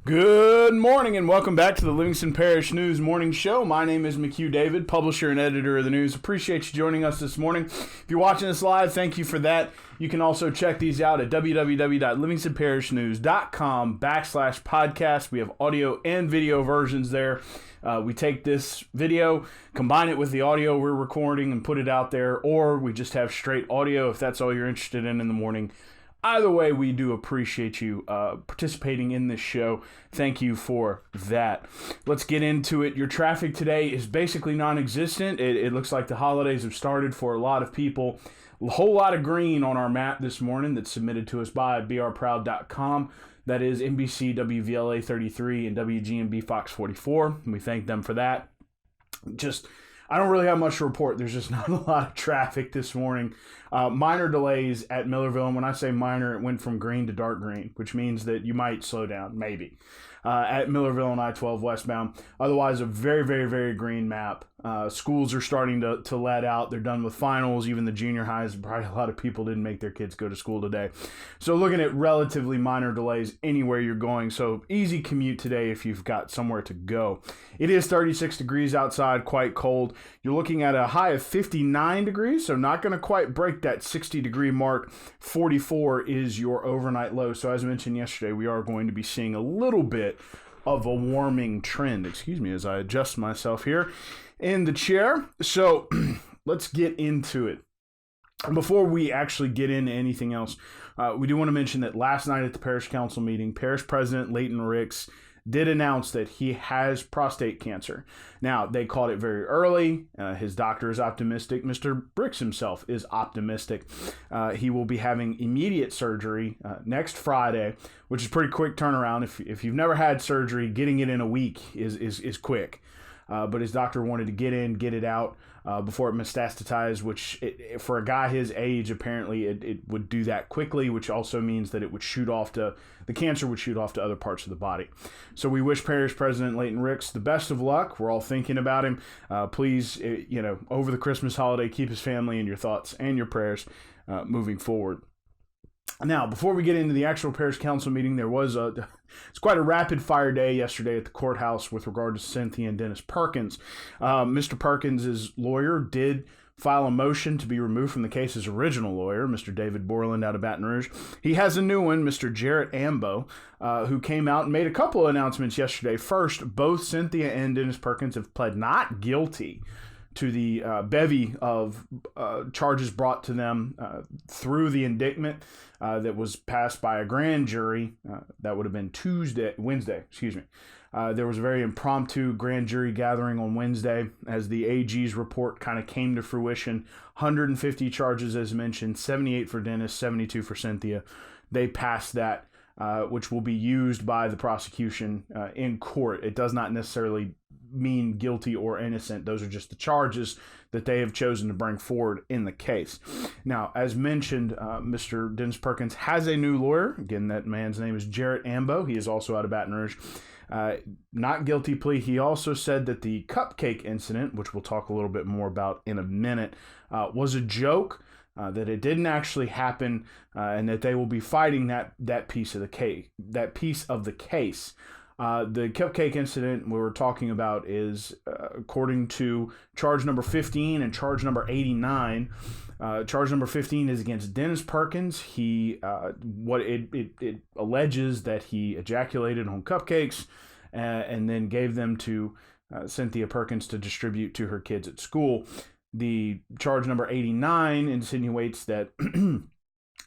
Good morning and welcome back to the Livingston Parish News Morning Show. My name is McHugh David, publisher and editor of the news. Appreciate you joining us this morning. If you're watching us live, thank you for that. You can also check these out at www.livingstonparishnews.com/podcast. We have audio and video versions there. We take this video, combine it with the audio we're recording and put it out there, or we just have straight audio if that's all you're interested in the morning. Either way, we do appreciate you participating in this show. Thank you for that. Let's get into it. Your traffic today is basically non-existent. It looks like the holidays have started for a lot of people. A whole lot of green on our map this morning that's submitted to us by brproud.com. That is NBC WVLA 33 and WGMB Fox 44. And we thank them for that. I don't really have much to report. There's just not a lot of traffic this morning. Minor delays at Millerville, and when I say minor, it went from green to dark green, which means that you might slow down, maybe, at Millerville and I-12 westbound. Otherwise, a very, very, very green map. Schools are starting to let out. They're done with finals. Even the junior highs, probably a lot of people didn't make their kids go to school today. So looking at relatively minor delays anywhere you're going. So easy commute today if you've got somewhere to go. It is 36 degrees outside, quite cold. You're looking at a high of 59 degrees, so not going to quite break that 60-degree mark. 44 is your overnight low. So as I mentioned yesterday, we are going to be seeing a little bit of a warming trend. Excuse me as I adjust myself here in the chair. So let's get into it. Before we actually get into anything else, we do want to mention that last night at the parish council meeting, parish president Leighton Ricks did announce that he has prostate cancer. Now, they caught it very early. His doctor is optimistic. Mr. Ricks himself is optimistic. He will be having immediate surgery next Friday, which is pretty quick turnaround. If you've never had surgery, getting it in a week is quick. But his doctor wanted to get it out before it metastasized, which for a guy his age, apparently it would do that quickly, which also means that the cancer would shoot off to other parts of the body. So we wish Parish President Leighton Ricks the best of luck. We're all thinking about him. Please, over the Christmas holiday, keep his family in your thoughts and your prayers moving forward. Now, before we get into the actual parish council meeting, it's quite a rapid fire day yesterday at the courthouse with regard to Cynthia and Dennis Perkins. Mr. Perkins' lawyer did file a motion to be removed from the case's original lawyer, Mr. David Borland out of Baton Rouge. He has a new one, Mr. Jarrett Ambo, who came out and made a couple of announcements yesterday. First, both Cynthia and Dennis Perkins have pled not guilty to the bevy of charges brought to them through the indictment that was passed by a grand jury. That would have been Wednesday. There was a very impromptu grand jury gathering on Wednesday as the AG's report kind of came to fruition. 150 charges, as mentioned, 78 for Dennis, 72 for Cynthia. They passed that, which will be used by the prosecution in court. It does not necessarily mean guilty or innocent. Those are just the charges that they have chosen to bring forward in the case. Now, as mentioned, Mr. Dennis Perkins has a new lawyer. Again, that man's name is Jarrett Ambo. He is also out of Baton Rouge. Not guilty plea. He also said that the cupcake incident, which we'll talk a little bit more about in a minute, was a joke, that it didn't actually happen, and that they will be fighting that piece of the case. The cupcake incident we were talking about is, according to charge number 15 and charge number 89. Charge number 15 is against Dennis Perkins. It alleges that he ejaculated on cupcakes and then gave them to Cynthia Perkins to distribute to her kids at school. The charge number 89 insinuates that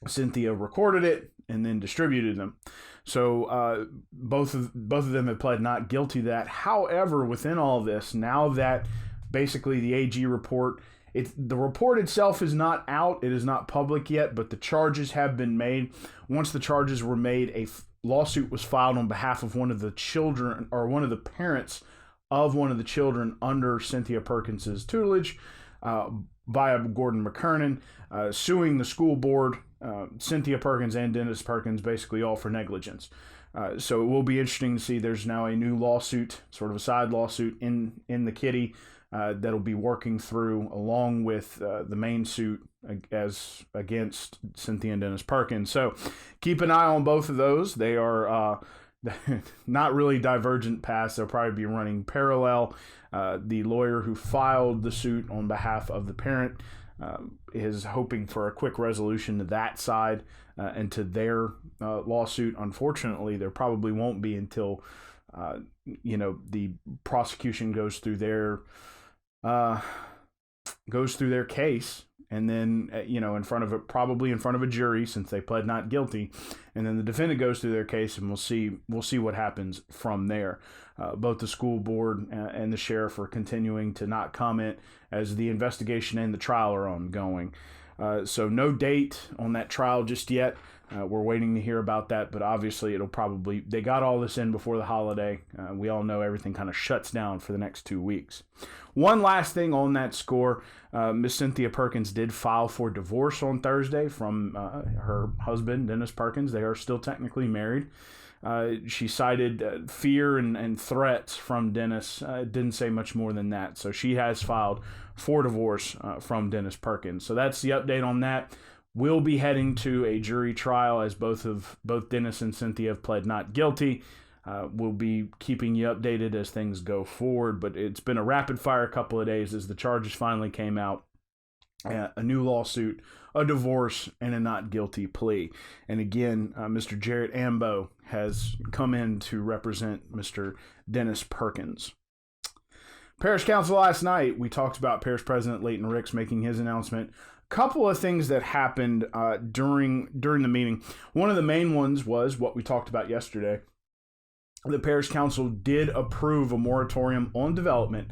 Cynthia recorded it and then distributed them. So both of them have pled not guilty to that. However, within all this, now that basically the AG report, the report itself is not out, it is not public yet, but the charges have been made. Once the charges were made, a lawsuit was filed on behalf of one of the children, or one of the parents of one of the children under Cynthia Perkins' tutelage, by Gordon McKernan, suing the school board, Cynthia Perkins and Dennis Perkins, basically all for negligence. So it will be interesting to see. There's now a new lawsuit, sort of a side lawsuit in the kitty that'll be working through along with the main suit as against Cynthia and Dennis Perkins. So keep an eye on both of those. They are not really divergent paths. They'll probably be running parallel. The lawyer who filed the suit on behalf of the parent is hoping for a quick resolution to that side and to their lawsuit. Unfortunately, there probably won't be until the prosecution goes through their case, and then in front of a jury, since they pled not guilty, and then the defendant goes through their case, and we'll see what happens from there. Both the school board and the sheriff are continuing to not comment as the investigation and the trial are ongoing. So no date on that trial just yet. We're waiting to hear about that, but obviously they got all this in before the holiday. We all know everything kind of shuts down for the next 2 weeks. One last thing on that score, Miss Cynthia Perkins did file for divorce on Thursday from her husband, Dennis Perkins. They are still technically married. She cited fear and threats from Dennis. Didn't say much more than that. So she has filed for divorce from Dennis Perkins. So that's the update on that. We'll be heading to a jury trial as both Dennis and Cynthia have pled not guilty. We'll be keeping you updated as things go forward, but it's been a rapid fire couple of days as the charges finally came out. A new lawsuit, a divorce, and a not guilty plea. And again, Mr. Jarrett Ambo has come in to represent Mr. Dennis Perkins. Parish Council last night, we talked about Parish President Leighton Ricks making his announcement. Couple of things that happened during the meeting. One of the main ones was what we talked about yesterday. The Parish Council did approve a moratorium on development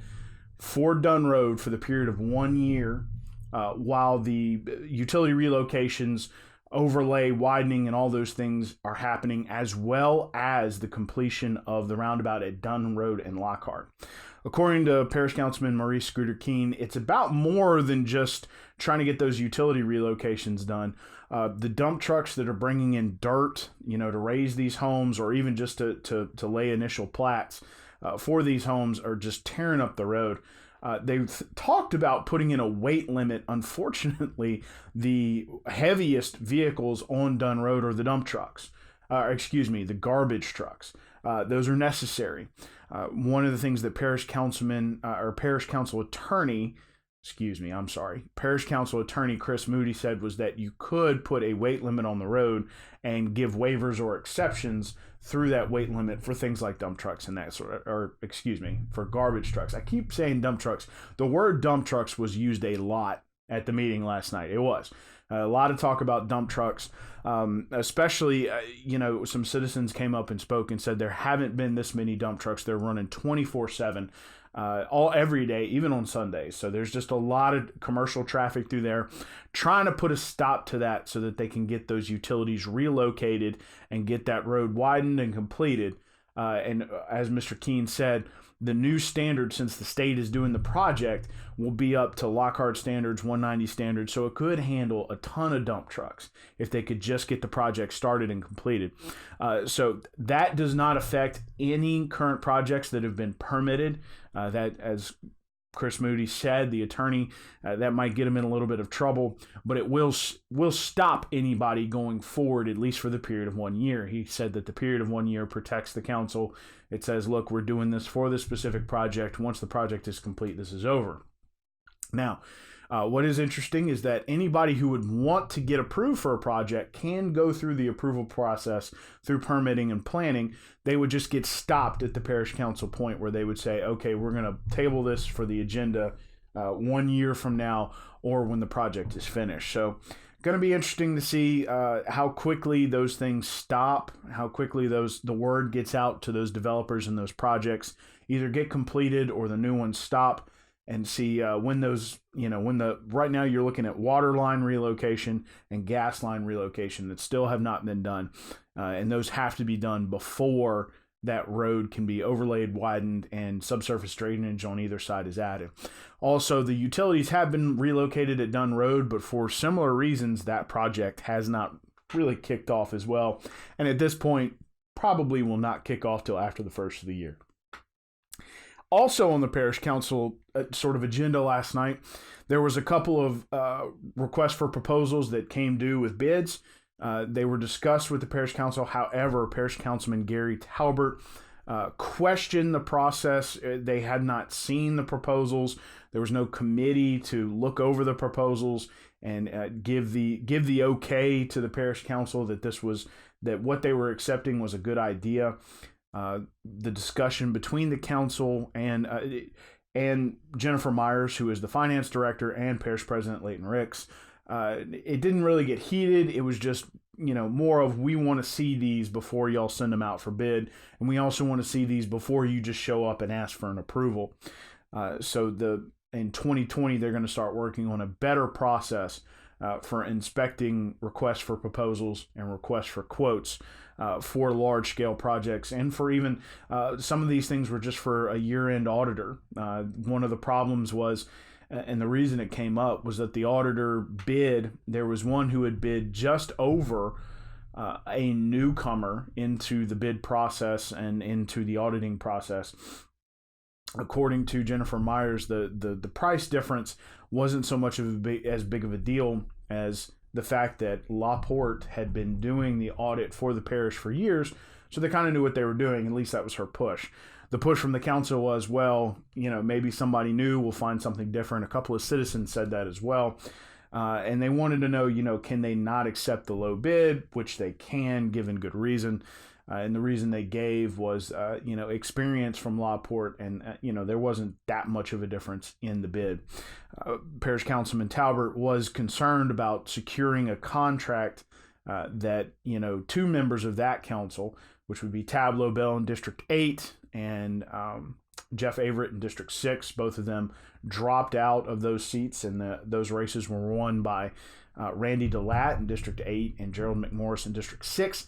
for Dunn Road for the period of 1 year, while the utility relocations, overlay, widening, and all those things are happening, as well as the completion of the roundabout at Dunn Road and Lockhart. According to Parish Councilman Maurice Scooter Keene, it's about more than just trying to get those utility relocations done. The dump trucks that are bringing in dirt, to raise these homes, or even just to lay initial plats for these homes, are just tearing up the road. They've talked about putting in a weight limit. Unfortunately, the heaviest vehicles on Dunn Road are the dump trucks. The garbage trucks. Those are necessary. One of the things that Parish Council Attorney Chris Moody said was that you could put a weight limit on the road and give waivers or exceptions through that weight limit for things like dump trucks and that sort of, for garbage trucks. I keep saying dump trucks. The word dump trucks was used a lot at the meeting last night. It was a lot of talk about dump trucks, especially, some citizens came up and spoke and said there haven't been this many dump trucks. They're running 24/7. Every day, even on Sundays. So there's just a lot of commercial traffic through there, trying to put a stop to that so that they can get those utilities relocated and get that road widened and completed. And as Mr. Keene said, the new standard, since the state is doing the project, will be up to Lockhart standards, 190 standards. So it could handle a ton of dump trucks if they could just get the project started and completed. So that does not affect any current projects that have been permitted. That, as Chris Moody said, the attorney, that might get him in a little bit of trouble, but it will stop anybody going forward, at least for the period of 1 year. He said that the period of 1 year protects the council. It says, look, we're doing this for this specific project. Once the project is complete, this is over. Now, what is interesting is that anybody who would want to get approved for a project can go through the approval process through permitting and planning. They would just get stopped at the parish council point where they would say, okay, we're going to table this for the agenda 1 year from now or when the project is finished. So going to be interesting to see how quickly those things stop, how quickly the word gets out to those developers and those projects either get completed or the new ones stop. And see when those, right now you're looking at water line relocation and gas line relocation that still have not been done. And those have to be done before that road can be overlaid, widened, and subsurface drainage on either side is added. Also, the utilities have been relocated at Dunn Road, but for similar reasons, that project has not really kicked off as well. And at this point, probably will not kick off till after the first of the year. Also on the parish council sort of agenda last night, there was a couple of requests for proposals that came due with bids. They were discussed with the parish council. However, parish councilman Gary Talbert questioned the process. They had not seen the proposals. There was no committee to look over the proposals and give the okay to the parish council that what they were accepting was a good idea. The discussion between the council and Jennifer Myers, who is the finance director, and parish president Leighton Ricks, it didn't really get heated. It was just more of, we want to see these before y'all send them out for bid, and we also want to see these before you just show up and ask for an approval. In 2020, they're going to start working on a better process for inspecting requests for proposals and requests for quotes for large-scale projects, and for even some of these things were just for a year-end auditor. One of the problems was, and the reason it came up, was that the auditor bid, there was one who had bid just over a newcomer into the bid process and into the auditing process. According to Jennifer Myers, the price difference wasn't so much as big of a deal as the fact that LaPorte had been doing the audit for the parish for years, so they kind of knew what they were doing. At least that was her push. The push from the council was, well, maybe somebody new will find something different. A couple of citizens said that as well. And they wanted to know, can they not accept the low bid, which they can, given good reason. And the reason they gave was, experience from LaPorte, and, there wasn't that much of a difference in the bid. Parish Councilman Talbert was concerned about securing a contract that, two members of that council, which would be Tab Lobel in District 8 and Jeff Averett in District 6, both of them dropped out of those seats, and those races were won by Randy DeLatte in District 8 and Gerald McMorris in District 6.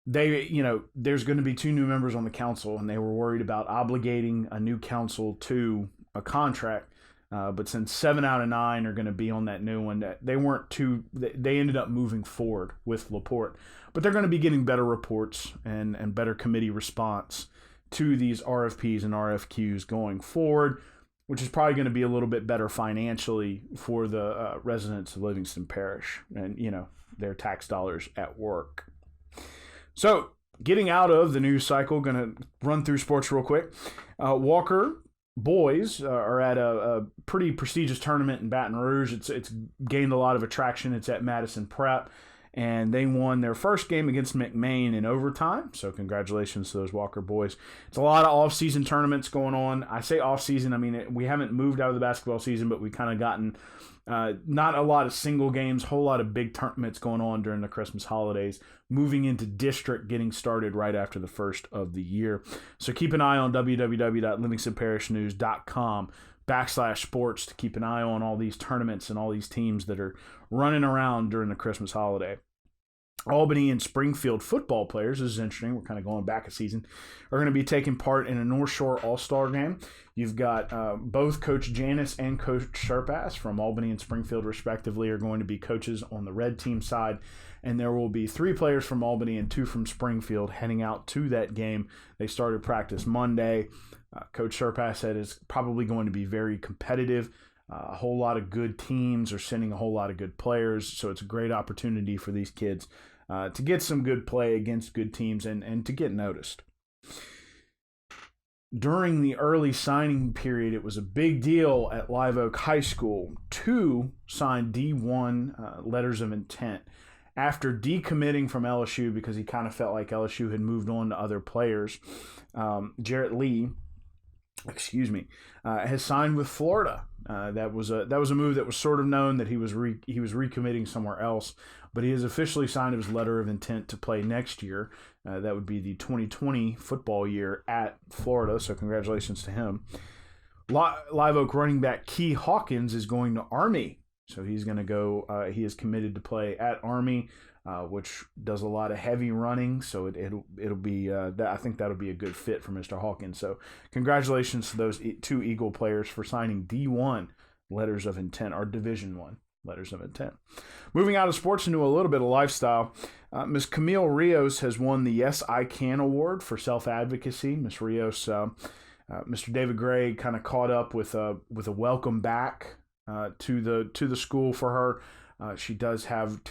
There's going to be two new members on the council, and they were worried about obligating a new council to a contract. But since 7 out of 9 are going to be on that new one, they ended up moving forward with LaPorte. But they're going to be getting better reports and better committee response to these RFPs and RFQs going forward, which is probably going to be a little bit better financially for the residents of Livingston Parish and, their tax dollars at work. So, getting out of the news cycle, going to run through sports real quick. Walker boys are at a pretty prestigious tournament in Baton Rouge. It's gained a lot of attraction. It's at Madison Prep, and they won their first game against McMain in overtime. So, congratulations to those Walker boys. It's a lot of off-season tournaments going on. I say off-season, I mean, we haven't moved out of the basketball season, but we kind of gotten not a lot of single games, whole lot of big tournaments going on during the Christmas holidays, moving into district, getting started right after the first of the year. So keep an eye on www.livingstonparishnews.com/sports to keep an eye on all these tournaments and all these teams that are running around during the Christmas holiday. Albany and Springfield football players, this is interesting, we're kind of going back a season, are going to be taking part in a North Shore All-Star game. You've got both Coach Janis and Coach Sherpass from Albany and Springfield, respectively, are going to be coaches on the red team side, and there will be 3 players from Albany and 2 from Springfield heading out to that game. They started practice Monday. Coach Sherpass said it's probably going to be very competitive. A whole lot of good teams are sending a whole lot of good players, so it's a great opportunity for these kids to get some good play against good teams and to get noticed. During the early signing period, it was a big deal at Live Oak High School. 2 signed D1 letters of intent after decommitting from LSU because he kind of felt like LSU had moved on to other players. Jarrett Lee, has signed with Florida. That was a move that was sort of known that he was recommitting somewhere else, but he has officially signed his letter of intent to play next year. That would be the 2020 football year at Florida. So congratulations to him. Live Oak running back Key Hawkins is going to Army, so he's going to go. He is committed to play at Army, which does a lot of heavy running, so it'll be I think that'll be a good fit for Mr. Hawkins. So congratulations to those 2 Eagle players for signing D1 letters of intent, or Division I letters of intent. Moving out of sports into a little bit of lifestyle, Ms. Camille Rios has won the Yes I Can Award for self-advocacy. Ms. Rios, Mr. David Gray kind of caught up with a welcome back to the school for her. She does have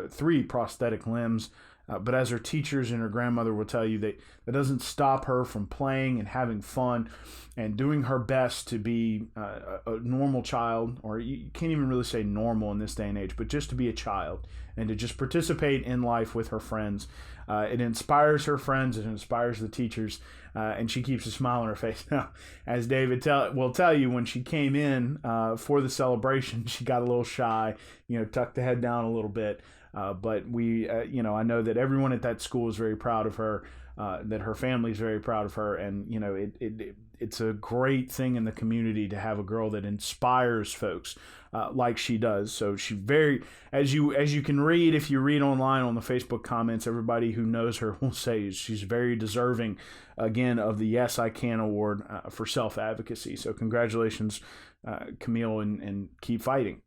three prosthetic limbs. But as her teachers and her grandmother will tell you, that doesn't stop her from playing and having fun and doing her best to be a normal child, or you can't even really say normal in this day and age, but just to be a child and to just participate in life with her friends. It inspires her friends, it inspires the teachers, and she keeps a smile on her face. Now, as David will tell you, when she came in for the celebration, she got a little shy, tucked the head down a little bit. But we, I know that everyone at that school is very proud of her, that her family is very proud of her. And, it's a great thing in the community to have a girl that inspires folks like she does. So she as you can read, if you read online on the Facebook comments, everybody who knows her will say she's very deserving, again, of the Yes I Can award for self-advocacy. So congratulations, Camille, and keep fighting.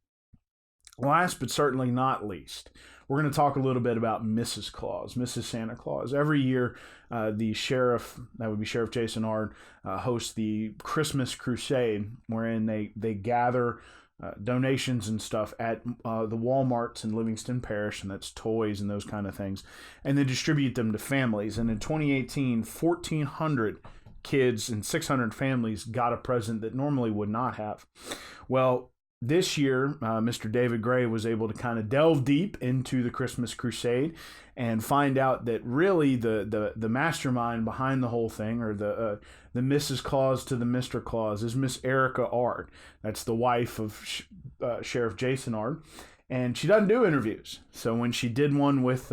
Last but certainly not least, we're going to talk a little bit about Mrs. Claus, Mrs. Santa Claus. Every year, the sheriff, that would be Sheriff Jason Ard, hosts the Christmas Crusade, wherein they gather donations and stuff at the Walmarts in Livingston Parish, and that's toys and those kind of things, and then distribute them to families. And in 2018, 1,400 kids and 600 families got a present that normally would not have. Well, this year, Mr. David Gray was able to kind of delve deep into the Christmas Crusade and find out that really the mastermind behind the whole thing, or the Mrs. Claus to the Mr. Claus, is Miss Erica Ard. That's the wife of Sheriff Jason Ard, and she doesn't do interviews. So when she did one with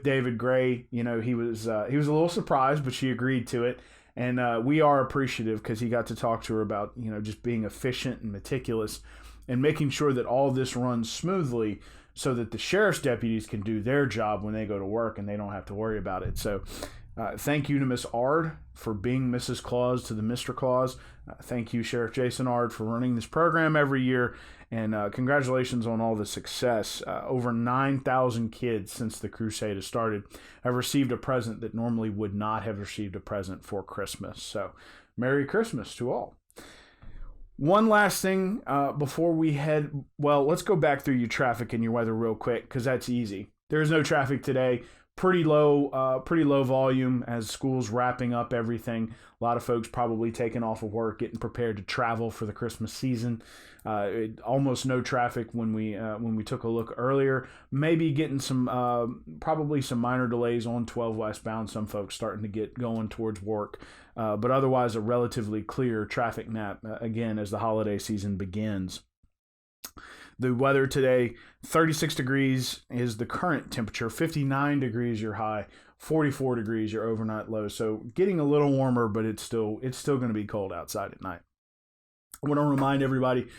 David Gray, he was a little surprised, but she agreed to it. And we are appreciative because he got to talk to her about, just being efficient and meticulous and making sure that all this runs smoothly so that the sheriff's deputies can do their job when they go to work and they don't have to worry about it. So thank you to Miss Ard for being Mrs. Claus to the Mr. Claus. Thank you, Sheriff Jason Ard, for running this program every year. And congratulations on all the success. Over 9,000 kids since the crusade has started have received a present that normally would not have received a present for Christmas. So Merry Christmas to all. One last thing before we head, let's go back through your traffic and your weather real quick, because that's easy. There's no traffic today. Pretty low volume as school's wrapping up everything. A lot of folks probably taking off of work, getting prepared to travel for the Christmas season. Almost no traffic when we took a look earlier. Maybe getting probably some minor delays on 12 westbound. Some folks starting to get going towards work, but otherwise a relatively clear traffic map again as the holiday season begins. The weather today, 36 degrees is the current temperature, 59 degrees your high, 44 degrees your overnight low. So getting a little warmer, but it's still going to be cold outside at night. I want to remind everybody,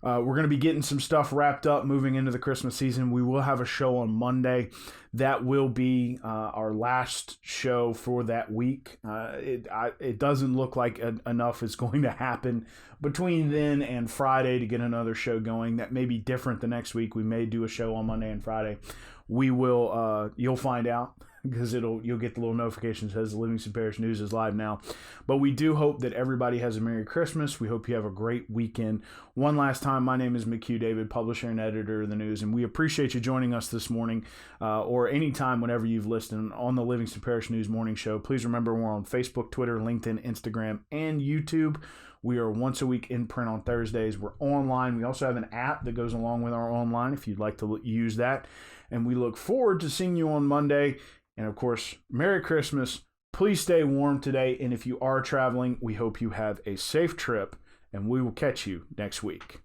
we're going to be getting some stuff wrapped up moving into the Christmas season. We will have a show on Monday. That will be our last show for that week. It doesn't look like enough is going to happen between then and Friday to get another show going. That may be different the next week. We may do a show on Monday and Friday. We will. You'll find out, because you'll get the little notification that says the Livingston Parish News is live now. But we do hope that everybody has a Merry Christmas. We hope you have a great weekend. One last time, my name is McHugh David, publisher and editor of the news, and we appreciate you joining us this morning, or anytime whenever you've listened on the Livingston Parish News Morning Show. Please remember, we're on Facebook, Twitter, LinkedIn, Instagram, and YouTube. We are once a week in print on Thursdays. We're online. We also have an app that goes along with our online if you'd like to use that. And we look forward to seeing you on Monday. And of course, Merry Christmas. Please stay warm today. And if you are traveling, we hope you have a safe trip, and we will catch you next week.